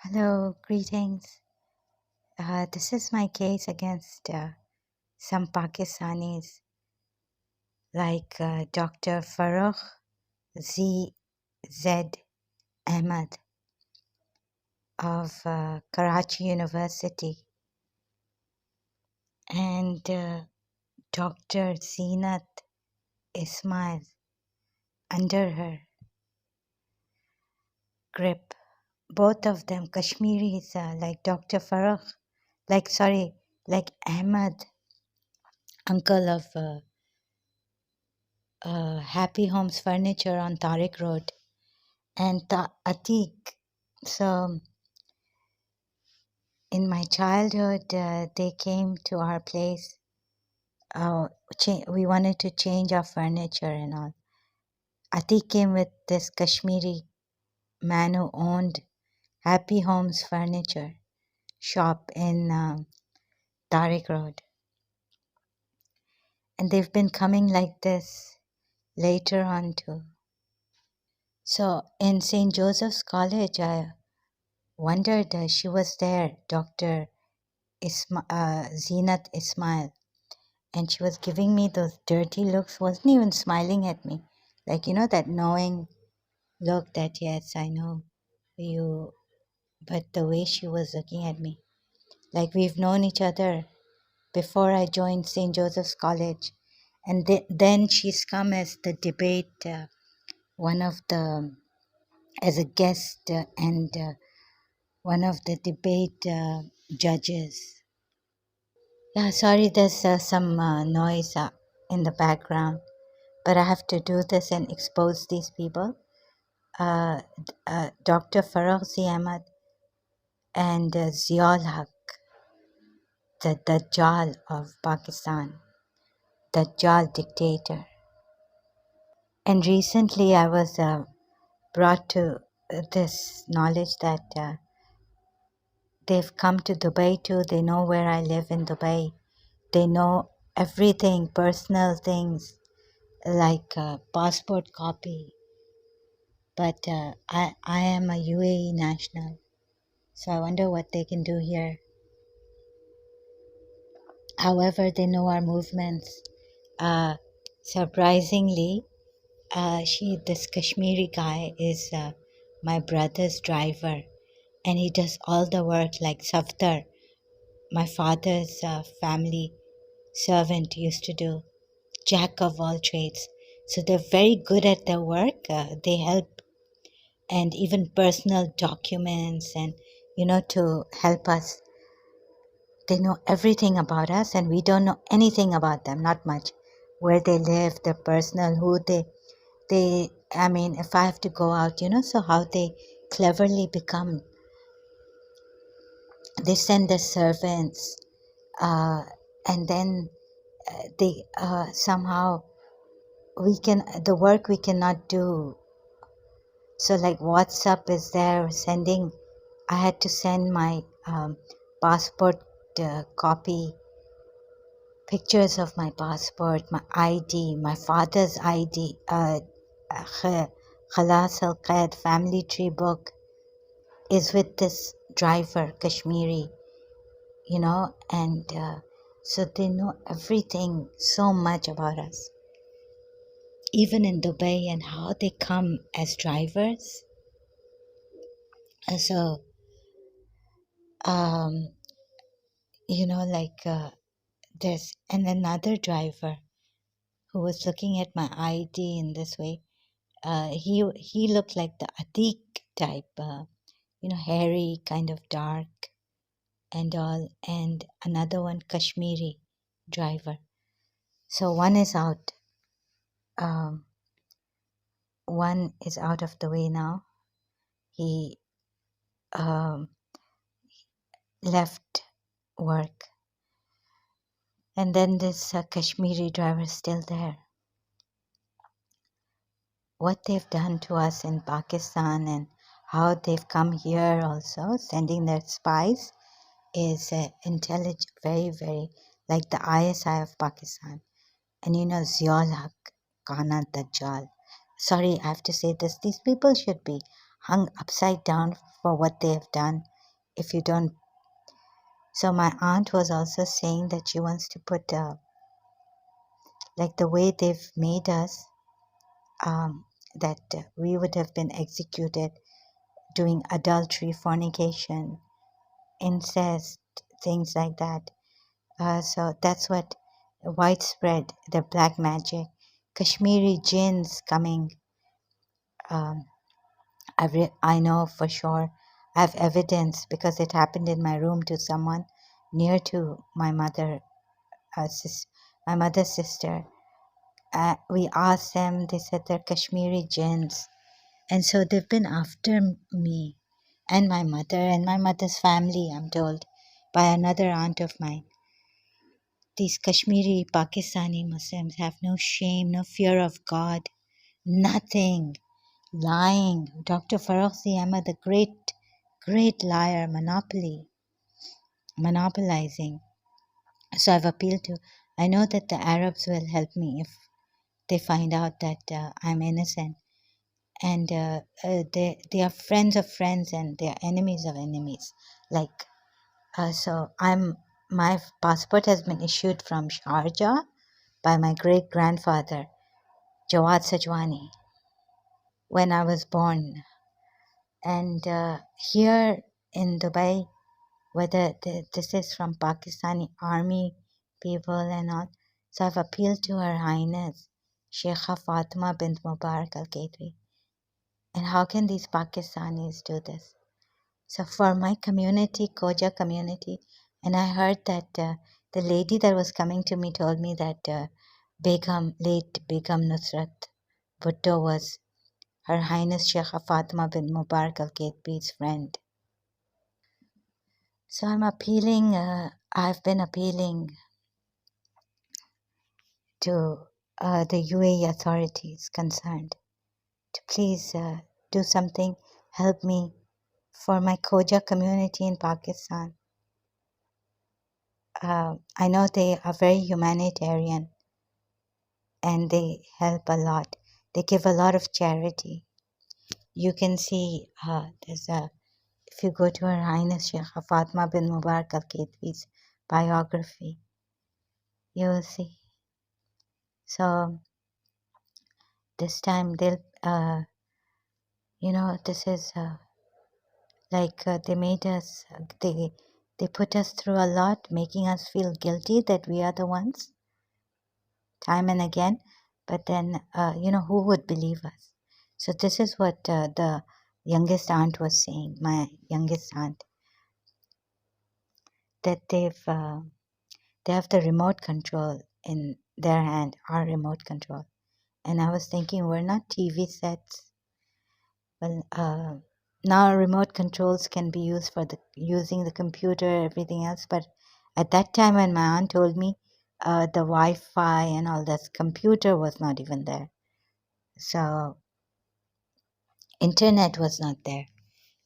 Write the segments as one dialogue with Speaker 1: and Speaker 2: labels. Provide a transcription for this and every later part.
Speaker 1: Hello, greetings. This is my case against some Pakistanis like Dr. Farooq Z. Z. Ahmed of Karachi University and Dr. Zeenat Ismail under her grip. Both of them Kashmiris, like Dr. Farooq, like Ahmed, uncle of Happy Homes Furniture on Tariq Road, and Atiq. So, in my childhood, they came to our place. We wanted to change our furniture and all. Atiq came with this Kashmiri man who owned Happy Homes Furniture shop in Tariq Road. And they've been coming like this later on too. So in St. Joseph's College, I wondered, she was there, Dr. Zeenat Ismail, and she was giving me those dirty looks, wasn't even smiling at me. Like, that knowing look that, yes, I know you, but the way she was looking at me, like we've known each other before I joined St. Joseph's College. And then she's come as the debate, as a guest and one of the debate judges. Yeah, sorry, there's some noise in the background, but I have to do this and expose these people. Dr. Farooq Ahmad and Ziaul Haq, the Dajjal of Pakistan, Dajjal dictator. And recently I was brought to this knowledge that they've come to Dubai too. They know where I live in Dubai. They know everything, personal things like passport copy. But I am a UAE national, so I wonder what they can do here. However, they know our movements. Surprisingly, this Kashmiri guy is my brother's driver, and he does all the work like Safdar, my father's family servant used to do, jack of all trades. So they're very good at their work. They help, and even personal documents, and to help us. They know everything about us, and we don't know anything about them, not much. Where they live, their personal, who I mean, if I have to go out, so how they cleverly become, they send their servants, uh, and then they somehow the work we cannot do. So like WhatsApp is there sending, I had to send my passport copy, pictures of my passport, my ID, my father's ID, Khalas Al Qaid family tree book is with this driver, Kashmiri, and so they know everything, so much about us, even in Dubai, and how they come as drivers. And so, um, like there's another driver who was looking at my ID in this way. He looked like the Atiq type, hairy, kind of dark and all, and another one Kashmiri driver. So one is out. Um, one is out of the way now. He um, left work, and then this Kashmiri driver is still there. What they've done to us in Pakistan and how they've come here also, sending their spies, is very, very like the ISI of Pakistan. And Ziaul Haq, Kana Dajjal. Sorry, I have to say this. These people should be hung upside down for what they have done. if you don't. So my aunt was also saying that she wants to put, like the way they've made us, that we would have been executed doing adultery, fornication, incest, things like that. So that's what widespread, the black magic. Kashmiri jinns coming. Um, I know for sure. I have evidence because it happened in my room to someone near to my mother, my mother's sister. We asked them, they said they're Kashmiri jinns. And so they've been after me and my mother's family, I'm told, by another aunt of mine. These Kashmiri Pakistani Muslims have no shame, no fear of God, nothing. Lying. Dr. Farooqi Ahmad, the great liar, monopolizing. So I've appealed to, I know that the Arabs will help me if they find out that I'm innocent. And they are friends of friends and they are enemies of enemies. Like, so my passport has been issued from Sharjah by my great grandfather, Jawad Sajwani, when I was born. And here in Dubai, whether this is from Pakistani army people and all. So I've appealed to Her Highness Sheikha Fatima bint Mubarak Al Gateway. And how can these Pakistanis do this? So for my community, Koja community, and I heard that the lady that was coming to me told me that late Begum Nusrat Bhutto was Her Highness Sheikha Fatima bint Mubarak Al Gateway's friend. So I've been appealing to the UAE authorities concerned to please do something, help me for my Khoja community in Pakistan. I know they are very humanitarian and they help a lot. They give a lot of charity. You can see if you go to Her Highness Sheikh Fatma bin Mubarak Al Ketwi's biography, you will see. So this time they'll, this is they made us, they put us through a lot, making us feel guilty that we are the ones, time and again. But then, who would believe us? So this is what the youngest aunt was saying, my youngest aunt, that they have the remote control in their hand, our remote control. And I was thinking, we're not TV sets. Well, now remote controls can be used for using the computer, everything else. But at that time, when my aunt told me, the Wi-Fi and all this computer was not even there. So internet was not there,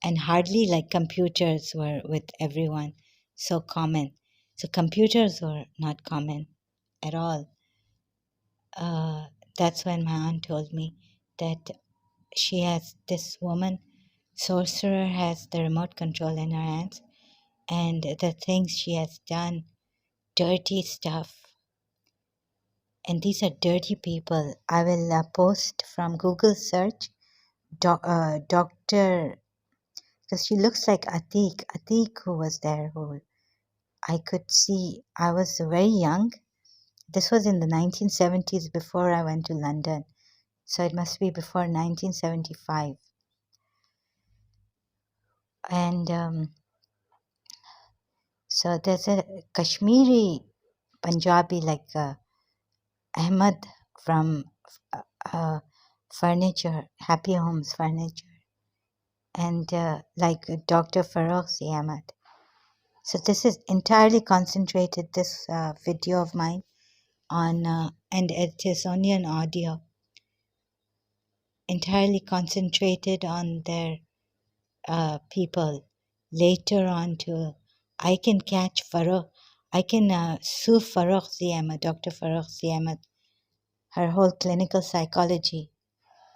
Speaker 1: and hardly like computers were with everyone so common. So computers were not common at all. That's when my aunt told me that she has this woman sorcerer has the remote control in her hands, and the things she has done, dirty stuff. And these are dirty people. I will post from Google search Dr. Because she looks like Atik who was there, who I could see. I was very young. This was in the 1970s before I went to London. So it must be before 1975. And so there's a Kashmiri Punjabi like Ahmed from Furniture, Happy Homes Furniture, and like Dr. Farooqi Ahmed. So this is entirely concentrated, this video of mine, on, and it is only an audio, entirely concentrated on their people. Later on to, I can catch Farooq, I can sue Farooqi Ahmed, Dr. Farooqi Ahmed, her whole clinical psychology,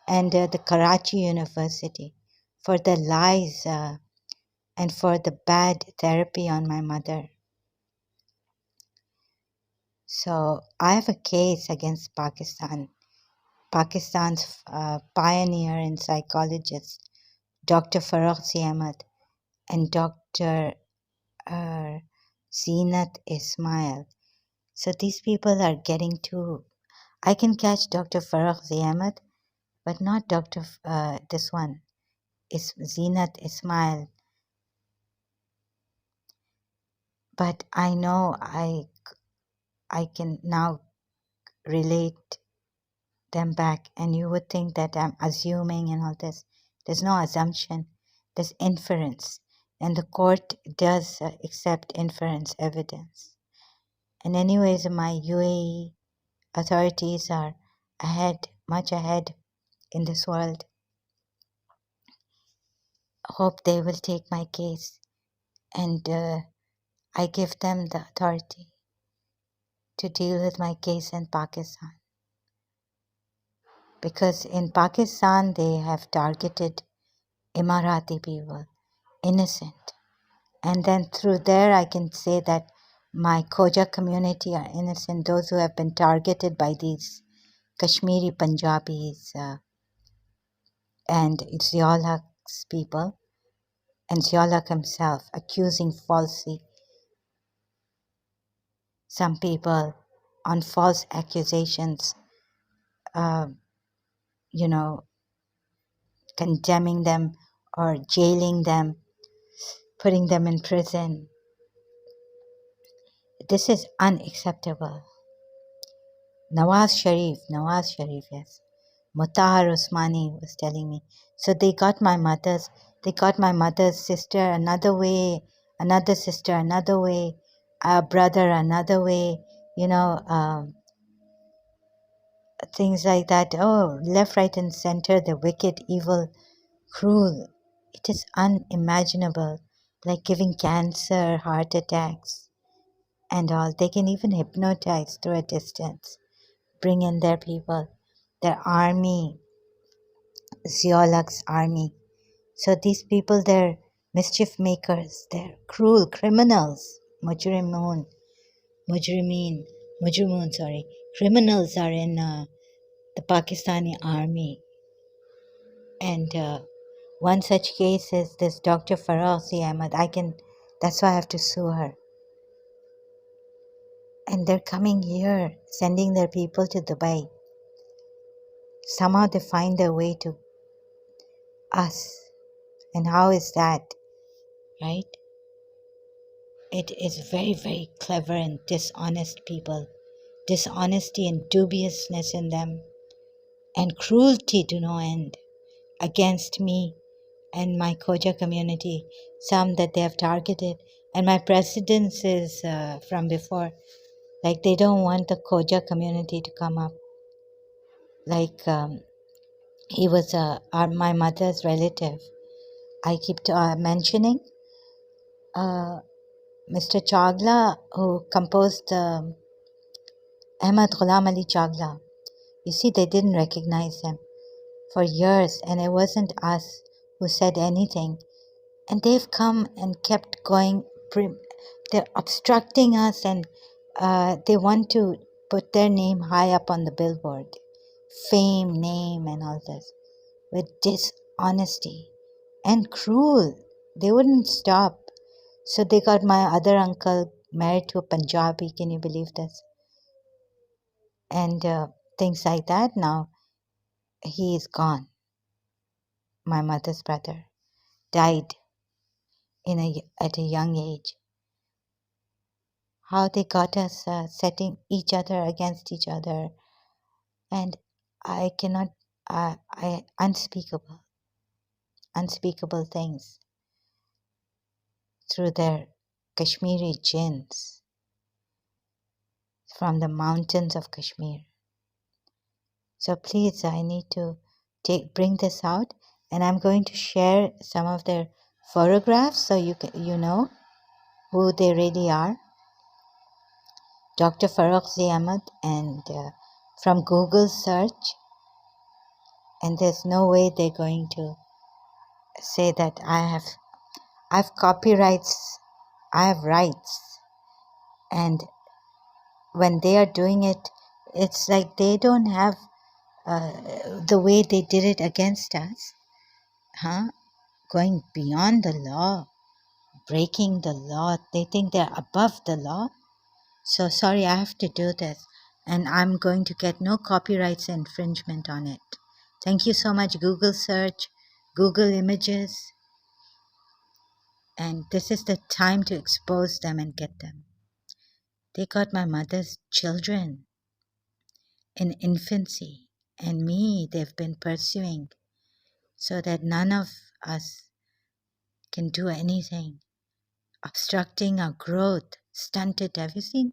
Speaker 1: and the Karachi University for the lies and for the bad therapy on my mother. So I have a case against Pakistan. Pakistan's pioneer and psychologist, Dr. Farokh Ahmad, and Dr. Uh, Zeenat Ismail. So these people are getting too. I can catch Dr. Farokh Ahmad, but not Dr. This one is Zeenat Ismail. But I know I can now relate them back, and you would think that I'm assuming and all this. There's no assumption, there's inference, and the court does accept inference evidence. And anyways, my UAE authorities are ahead, much ahead in this world. Hope they will take my case, and I give them the authority to deal with my case in Pakistan. Because in Pakistan, they have targeted Emirati people, innocent. And then through there, I can say that my Khoja community are innocent, those who have been targeted by these Kashmiri Punjabis and Ziaulak's people, and Ziaulak himself accusing falsely some people on false accusations, uh, you know, condemning them or jailing them, putting them in prison. This is unacceptable. Nawaz Sharif, yes. Mutahar Usmani was telling me. So they got my mother's sister another way, another sister another way, a brother another way, you know, things like that. Oh, left, right, and center, the wicked, evil, cruel. It is unimaginable, like giving cancer, heart attacks, and all. They can even hypnotize through a distance, bring in their people, their army, Ziaulak's army. So these people, they're mischief makers, they're cruel criminals. Mujrimin, sorry. Criminals are in the Pakistani army. And one such case is this Dr. Farokh Ahmad. That's why I have to sue her. And they're coming here, sending their people to Dubai. Somehow they find their way to us. And how is that, right? It is very, very clever and dishonest people. Dishonesty and dubiousness in them, and cruelty to no end against me and my Khoja community, some that they have targeted. And my precedence is from before. Like they don't want the Khoja community to come up. Like he was my mother's relative. I keep mentioning Mr. Chagla, who composed Ahmad Ghulam Ali Chagla. You see, they didn't recognize him for years, and it wasn't us who said anything. And they've come and kept going. They're obstructing us, and they want to put their name high up on the billboard. Fame, name, and all this. With dishonesty and cruel. They wouldn't stop. So they got my other uncle married to a Punjabi. Can you believe this? And things like that. Now he is gone. My mother's brother died at a young age. How they got us setting each other against each other, and I cannot, unspeakable things through their Kashmiri jinns from the mountains of Kashmir. So please, I need to bring this out, and I'm going to share some of their photographs so you know who they really are. Dr. Farokh Ahmad, and from Google search, and there's no way they're going to say that I have copyrights, I have rights, and when they are doing it, it's like they don't have the way they did it against us, huh? Going beyond the law, breaking the law. They think they're above the law. So sorry, I have to do this, and I'm going to get no copyrights infringement on it. Thank you so much, Google search, Google images, and this is the time to expose them and get them. They got my mother's children in infancy, and me they've been pursuing so that none of us can do anything, obstructing our growth, stunted. Have you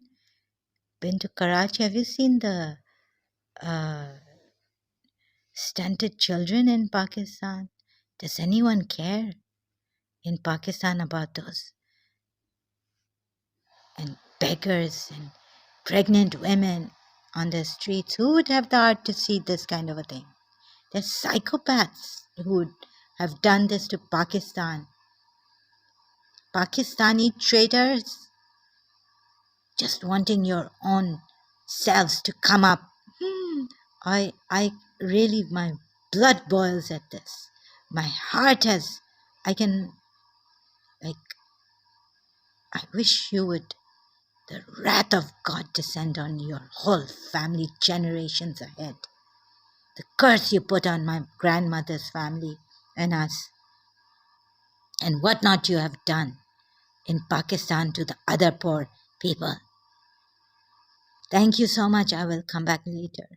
Speaker 1: been to Karachi? Have you seen the uh, stunted children in Pakistan? Does anyone care in Pakistan about those? And beggars and pregnant women on the streets. Who would have the heart to see this kind of a thing? There's psychopaths who would have done this to Pakistan. Pakistani traitors just wanting your own selves to come up. I really, my blood boils at this. My heart has, I can, like, I wish you would, the wrath of God descend on your whole family generations ahead. The curse you put on my grandmother's family and us, and what not you have done in Pakistan to the other poor people. Thank you so much. I will come back later.